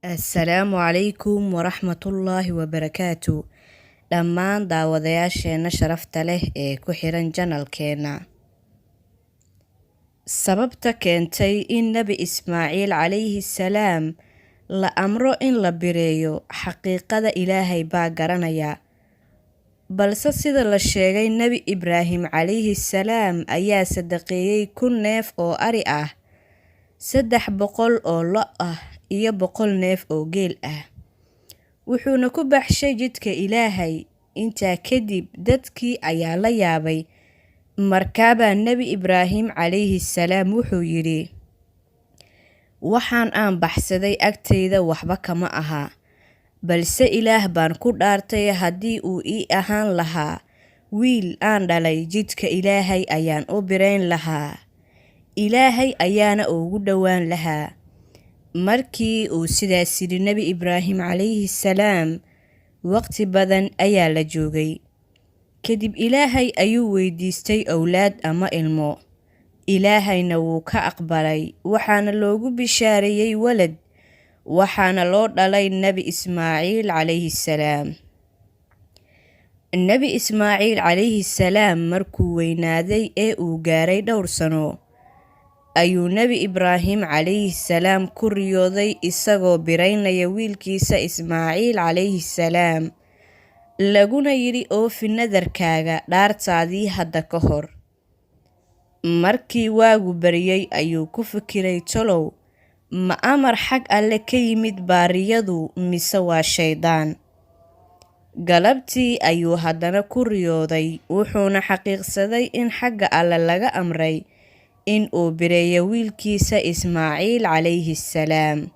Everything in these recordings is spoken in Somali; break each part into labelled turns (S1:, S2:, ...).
S1: Assalaamu calaykum waraxmatullaahi wabarakaatu. Dhammaan daawadayaasheena sharafta leh ee ku xiran janalkeena. Sababta keentay in Nabi Ismaaciil calayhi salaam la amro in la bireeyo xaqiiqada Ilaahay baa garanaya. Balse sida la sheegay Nabi Ibraahim calayhi salaam ayaa sadaqeeyay 1,000 neef oo ari ah, 300 oo lo ah iyo 100 neef oo geel ah. Wuxuuna ku baxshay jidka Ilaahay. Intaa kadib dadkii ayaa la yaabay. Markaaba Nabi Ibraahim calayhi salaam wuxuu yidhi, waxaan aan baxsaday agteyda waxba kama aha, balse Ilaah baan ku dhaartay haddii uu ii ahaan lahaa wiil aan dhalay jidka Ilaahay ayaan u birayn lahaa. Ilaahay ayaana ugu dhowaan lahaa. Markii uu sidaas yidhi Nabi Ibraahim calayhi salaam, waqti badan ayaa la joogay. Kadib Ilaahay ayuu weydiistay awlaad ama ilmo. Ilaahayna wuu ka aqbalay, waxaana loogu bishaareeyay walad, waxaana loo dhalay Nabi Ismaaciil calayhi salaam. Nabi Ismaaciil calayhi salaam markuu weynaaday ee uu gaaray 2 sano, ayuu Nabi Ibraahim calayhi salaam ku riyooday isagoo biraynaya wiilkiisa Ismaaciil calayhi salaam, laguna yidhi oofi nadarkaaga dhaartaadii hadda ka hor. Markii waagu baryay ayuu ku fikiray tolow, ma amar xag alle ka yimid baariyadu mise waa shaydaan. Galabtii ayuu haddana ku riyooday, wuxuuna xaqiiqsaday in xagga alle laga amray in uu bireeyo wiilkiisa Ismaaciil calayhi salaam.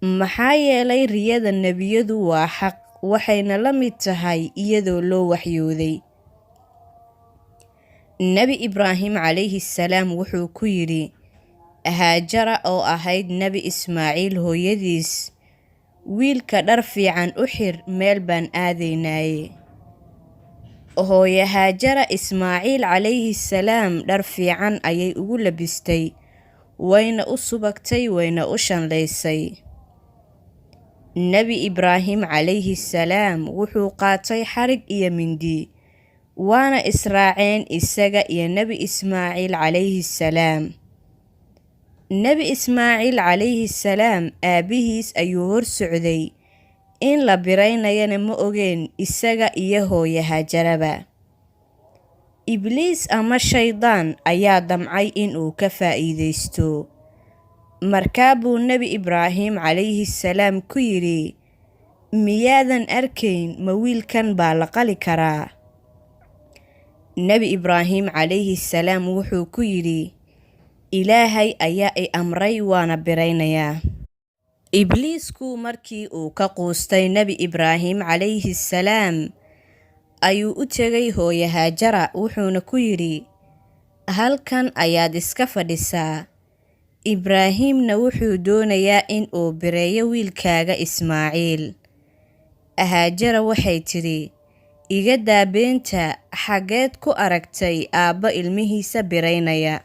S1: Maxaa yeelay riyada nebiyadu waa xaq, waxayna la mid tahay iyadoo loo waxyooday. Nabi Ibraahim calayhi salaam wuxuu ku yidhi Haajara oo ahayd Nabi Ismaaciil hooyadiis, wiilka dhar fiican u xir, meel baan aadaynaaye. Hooyo Haajara Ismaaciil calayhi salaam dhar fiican ayay ugu labistay, wayna u subagtay, wayna u shanlaysay. Nabi Ibraahim calayhi salaam wuxuu qaatay xarig iyo mindi, waana israaceen isaga iyo Nabi Ismaaciil calayhi salaam. Nabi Ismaaciil calayhi salaam aabihiis ayuu hor socday, in la biraynayana ma ogeen isaga iyo hooyo Haajaraba. Ibliis ama shaydaan ayaa damcay in uu ka faa'iideysto. Markaabuu Nabi Ibraahim calayhi salaam ku yidhi, miyaadan arkayn ma wiilkan baa la qali karaa? Nabi Ibraahim calayhi salaam wuxuu ku yidhi, Ilaahay ayaa i amray waana biraynayaa. Ibliisku markii uu ka quustay Nabi Ibraahim calayhi salaam, ayuu u tegay hooyo Haajara wuxuuna ku yidhi, halkan ayaad iska fadhisaa. Ibraahimna wuxuu doonayaa in uu bireeyo wiilkaaga Ismaaciil. Haajara waxay tidhi, iga daa beenta, xageed ku aragtay aabba ilmihiisa biraynaya?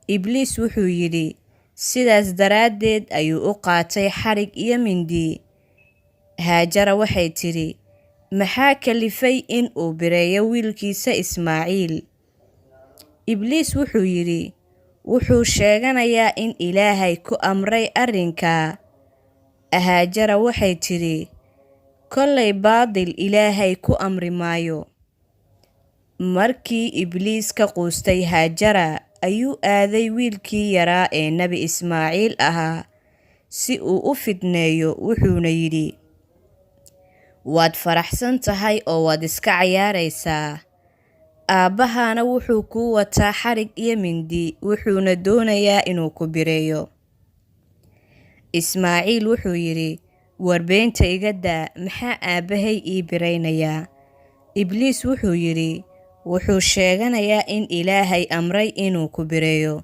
S1: Ibliis wuxuu yidhi, sidaas daraaddeed ayuu u qaatay xarig iyo mindi. Haajara waxay tidhi, maxaa kalifay in uu bireeyo wiilkiisa Ismaaciil? Ibliis wuxuu yidhi, wuxuu sheeganayaa in Ilaahay ku amray arrinkaa. Haajara waxay tidhi, kollay baadil Ilaahay ku amri maayo. Markii Ibliis ka quustay Haajara, ayuu aaday wiilkii yaraa ee Nabi Ismaaciil ahaa si uu u fidneeyo, wuxuuna yidhi, waad faraxsan tahay oo waad iska cayaaraysaa. Aabbahaana wuxuu kuu wataa xarig iyo mindi, wuxuuna doonayaa inuu ku bireeyo. Ismaaciil wuxuu yidhi, warbeenta iga daa, maxaa aabbahay ii biraynayaa? Ibliis wuxuu yidhi, wuxuu sheeganayaa in Ilaahay amray inuu ku bireeyo.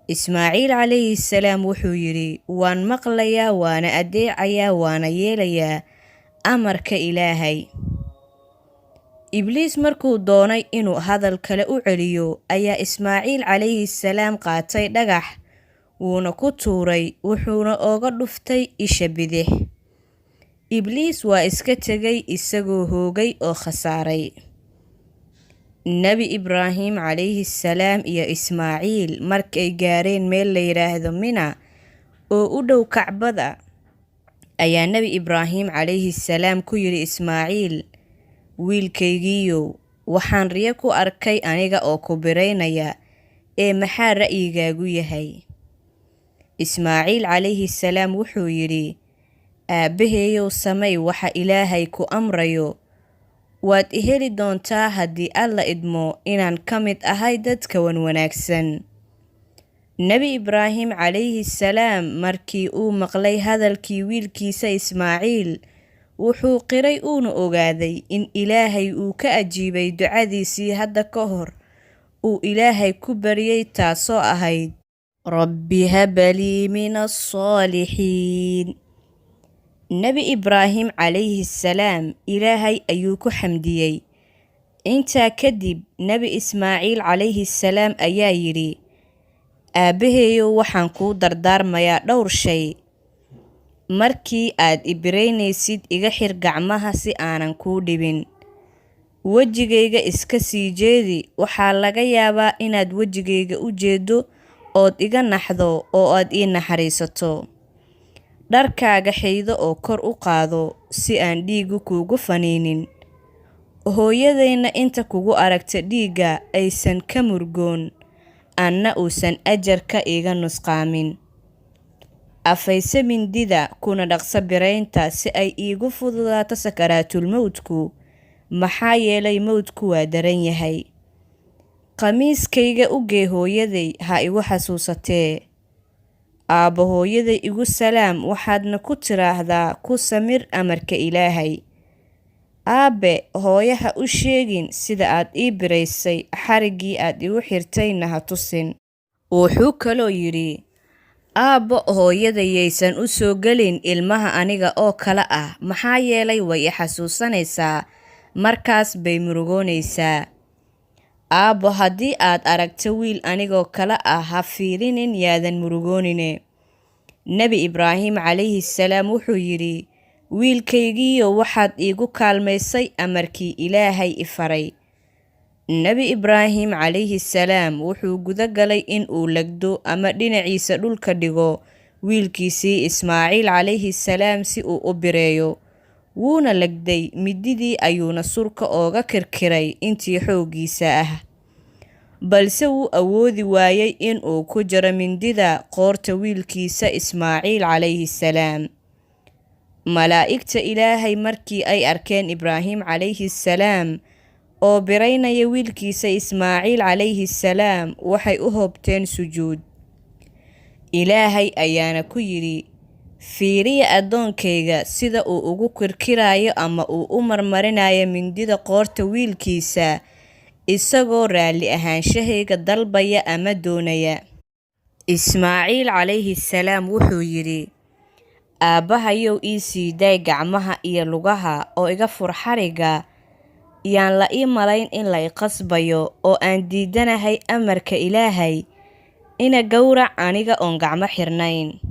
S1: Ismaaciil calayhi salaam wuxuu yidhi, waan maqlayaa, waana adeecayaa, waana yeelayaa amarka Ilaahay. Ibliis markuu doonay inuu hadal kale u celiyo, ayaa Ismaaciil calayhi salaam qaatay dhagax, wuuna ku tuuray, wuxuuna ooga dhuftay isha bidix. Ibliis waa iska tegay isagoo hoogay oo khasaaray. Nebi Ibraahim calayhi salaam iyo Ismaaciil markay gaareen meel la yiraahdo Mina oo u dhow Kacbada, ayaa Nebi Ibraahim calayhi salaam ku yiri Ismaaciil, wiilkaygiiyow, waxaan riyo ku arkay aniga oo ku biraynaya, maxaa ra'yigaagu yahay? Ismaaciil calayhi salaam wuxuu yidhi, aabbaheeyow samay waxa Ilaahay ku amrayo, waad i heli doontaa haddii Alla idmo inaan ka mid ahay dadka wanaagsan. Nebi Ibraahim calayhi salaam markii uu maqlay hadalkii wiilkiisa Ismaaciil, wuxuu qiray uuna ogaaday in Ilaahay uu ka ajiibay ducadiisii hadda ka hor uu Ilaahay ku baryay, taasoo ahayd Rabbi hab lii mina as-saalihiin. Nebi Ibraahim calayhi salaam Ilaahay ayuu ku xamdiyey. Intaa kadib Nebi Ismaaciil calayhi salaam ayaa yidhi, aabbaheeyow, waxaan kuu dardaarmayaa dhowr shay. Markii aad i biraynaysid, iga xir gacmaha si aanan kuu dhibin. Wejigayga iska sii jeedi, waxaa laga yaabaa inaad wejigayga u jeedo ood iga naxdo oo aad ii naxariisato. Dharkaaga xaydo oo kor u qaado si aan dhiigu kuugu faniinin. Hooyadayna inta kugu aragta dhiigga aysan ka murgoon, anna uusan ajarka iga nusqaamin. Afayse mindida kuna dhaqsa biraynta si ay iigu fududaato sakaraatul mawdku, maxaa yeelay mawdku waa daran yahay. Qamiiskayga u gee hooyaday, ha igu xasuusatee. Aabbo, hooyaday igu salaam, waxaadna ku tiraahdaa ku samir amarka Ilaahay. Aabe, hooyaha u sheegin sida aad ii biraysay, xariggii aad igu xirtayna ha tusin. Wuxuu kaloo yidhi, aabbo, hooyadayaysan u soo gelin ilmaha aniga oo kale ah, maxaa yeelay way i xasuusanaysaa, markaas bay murugoonaysaa. Aabbo, haddii aad aragto wiil anigoo kale ah, ha fiirinin, yaadan murugoonine. Nebi Ibraahim calayhi salaam wuxuu yidhi, wiilkaygiiyo, waxaad iigu kaalmaysay amarkii Ilaahay i faray. Nebi Ibraahim calayhi salaam wuxuu guda galay in uu legdo ama dhinaciisa dhulka dhigo wiilkiisii Ismaaciil calayhi salaam si uu u bireeyo. Wuuna legday, mididii ayuuna surka ooga kirkiray intii xooggiisa ah. Balse wuu awoodi waayay in uu ku jaro mindida qoorta wiilkiisa Ismaaciil calayhi salaam. Malaa'igta Ilaahay markii ay arkeen Ibraahim calayhi salaam oo biraynaya wiilkiisa Ismaaciil calayhi salaam, waxay u hoobteen sujuud. Ilaahay ayaana ku yidhi, fiiriya addoonkayga sida uu ugu kirkiraayo ama uu u marmarinayo mindida qoorta wiilkiisa, isagoo raalli ahaanshahayga dalbaya ama doonaya. Ismaaciil calayhi salaam wuxuu yidhi, aabbahayow, ii sii daay gacmaha iyo lugaha oo iga fur xarigga, yaan la ii malayn in la i qasbayo oo aan diidanahay amarka Ilaahay, ina gowrac aniga oon gacmo xirnayn.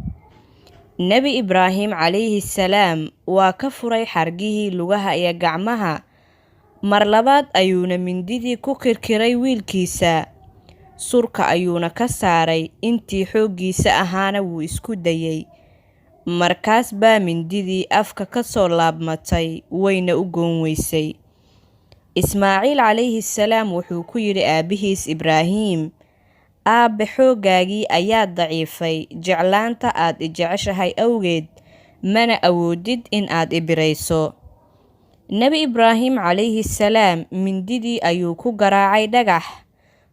S1: Nebi Ibraahim calayhi salaam waa ka furay xargihii lugaha iyo gacmaha, mar labaad ayuuna mindidii ku kirkiray wiilkiisa, surka ayuuna ka saaray, intii xooggiisa ahaana wuu isku dayay. Markaas baa mindidii afka ka soo laabmatay, wayna u goon weysay. Ismaaciil calayhi salaam wuxuu ku yidhi aabbihiis Ibraahim, aabbe, xooggaagii ayaa daciifay jeclaanta aad i jeceshahay awgeed, mana awoodid in aad i birayso. Nebi Ibraahim calayhi salaam mindidii ayuu ku garaacay dhagax,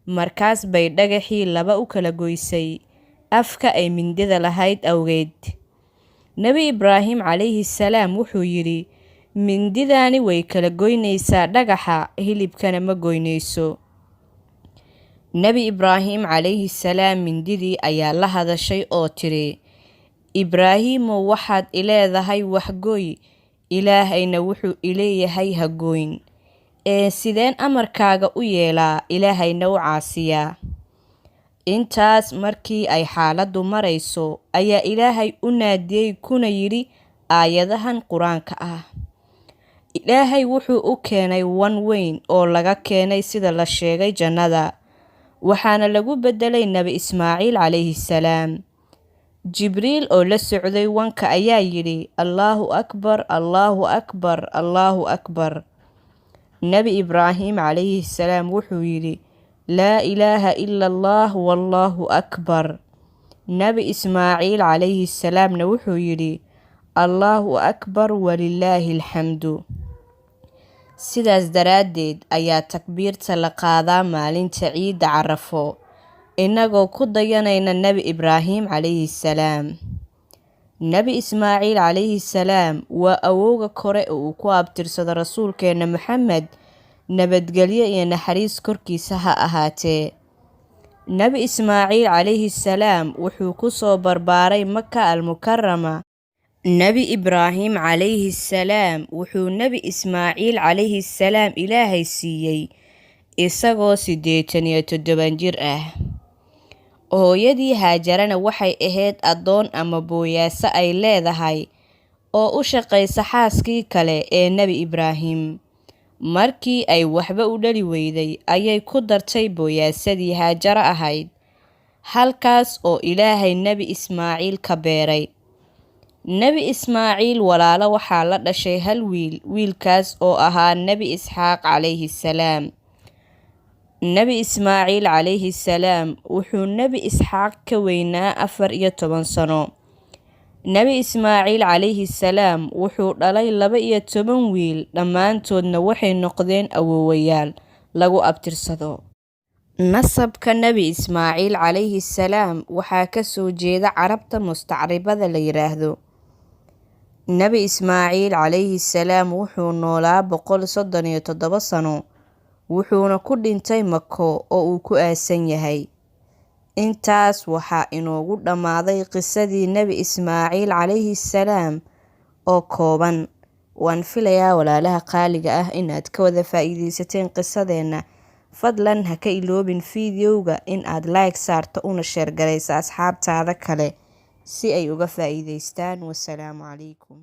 S1: markaas bay dhagaxii laba u kala goysay, afka ay mindida lahayd awgeed. Nebi Ibraahim calayhi salaam wuxuu yidhi, mindidani way kala goynaysaa dhagaxa, hilibkana ma goynayso. Nebi Ibraahim calayhi salaam mindidii ayaa la hadashay oo tiri, Ibraahimow, waxaad i leedahay waxgoy, Ilaahayna wuxuu i leeyahay ha goyn. Sideen amarkaaga u yeelaa, Ilaahayna u caasiyaa? intaas markii ay xaaladdu marayso ayaa Ilaahay u naadiyey kuna yidhi aayadahan qur-aanka ah. Ilaahay wuxuu u keenay wan weyn oo laga keenay sida la sheegay jannada, waxaana lagu beddelay Nebi Ismaaciil calayhi salaam. Jibriil oo la socday wanka ayaa yidhi Allaahu akbar, Allaahu akbar, Allaahu akbar. Nebi Ibraahim calayhi salaam wuxuu yidhi laa ilaaha ila allah wallaahu akbar. Nebi Ismaaciil calayhi salaamna wuxuu yidhi Allaahu akbar walilaahi alxamdu. Sidaas daraaddeed ayaa takbiirta la qaadaa maalinta ciidda Carafo, inagoo ku dayanayna Nebi Ibraahim calayhi salaam. Nebi Ismaaciil calayhi salaam waa awowga kore oo uu ku abtirsado rasuulkeena Maxamed, nabadgelyo iyo naxariis korkiisa ha ahaatee. Nebi Ismaaciil calayhi salaam wuxuu ku soo barbaaray Maka al-Mukarrama. Nebi Ibraahim calayhi salaam wuxuu Nebi Ismaaciil calayhi salaam Ilaahay siiyey isagoo 87 jir ah. Hooyadii Haajarana waxay ahayd addoon ama booyaasa ay leedahay oo u shaqaysa xaaskii kale ee Nebi Ibraahim. Markii ay waxba u dhali weyday ayay ku dartay booyaasadii Haajaro ahayd, halkaas oo Ilaahay Nebi Ismaaciil ka beeray. Nebi Ismaaciil walaalo waxaa la dhashay hal wiil, wiilkaas oo ahaa Nebi Isxaaq calayhi salaam. Nebi Ismaaciil calayhi salaam wuxuu Nebi Isxaaq ka weynaa 14 sano. Nebi Ismaaciil calayhi salaam wuxuu dhalay 12 wiil, dhammaantoodna waxay noqdeen awowayaal lagu abtirsado. Nasabka Nebi Ismaaciil calayhi salaam waxaa ka soo jeeda Carabta mustacribada la yiraahdo. Nebi Ismaaciil calayhi salaam wuxuu noolaa 137 sano, wuxuuna ku dhintay Mako oo uu ku aasan yahay. Intaas waxaa inoogu dhammaaday qisadii Nebi Ismaaciil calayhi salaam oo kooban. Waan filayaa walaalaha qaaliga ah inaad ka wada faa'iidaysateen qisadeena. Fadlan ha ka iloobin fiidiyowga in aad like saarto una share garayso asxaabtaada kale si ay uga faa'iidaystaan. Wassalaamu calaykum.